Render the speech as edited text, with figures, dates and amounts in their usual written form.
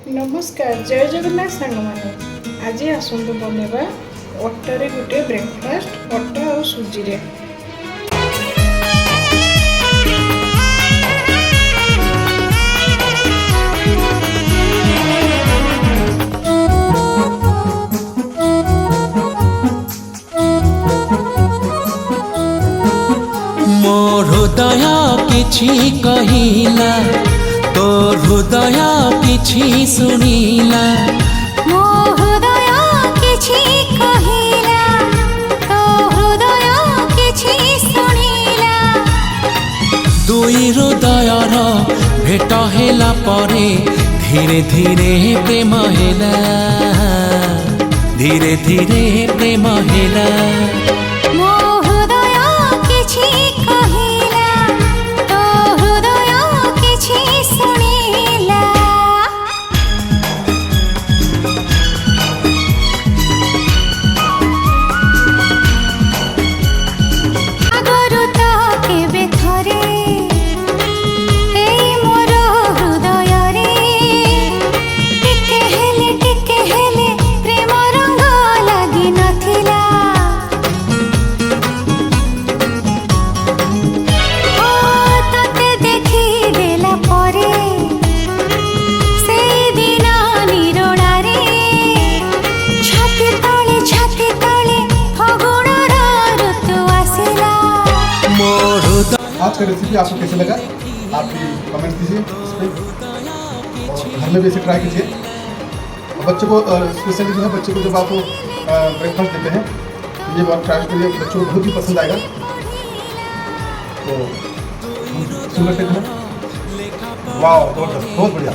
नमस्कार जय जगन्नाथ सांग मैंने आज आसतु बनवा अटारे गोटे ब्रेकफास्ट अटा और सुजी रे। मोर हृदय किछि कहिला तो हृदय किछि सुनिला। मो हृदय किछि कहिला तो हृदय किछि सुनिला। दुई हृदयर भेट हेला परे धीरे धीरे प्रेम हेला, धीरे धीरे प्रेम हेला। मो हृदय किछि कहिला तो हृदय किछि सुनिला। आगरु तो केबे थरे एई मोर हृदय रे टिके हेले प्रेम रंग लागि नथिला। ओ तते देखि देला परे सेई दिन निरोड़ा रे छाती तले फगुणर ऋतु आसिला। मोर हृदय आज का रेसिपी आपको कैसे लगा आप भी कमेंट कीजिए इस पर और घर में भी इसे ट्राई कीजिए। और बच्चों को स्पेशली जो है बच्चे को जब आप ब्रेकफास्ट देते हैं तो ये बात ट्राई करिए, बच्चों को बहुत ही पसंद आएगा। तो सुन लेते हैं। वाह जबरदस्त, बहुत बढ़िया।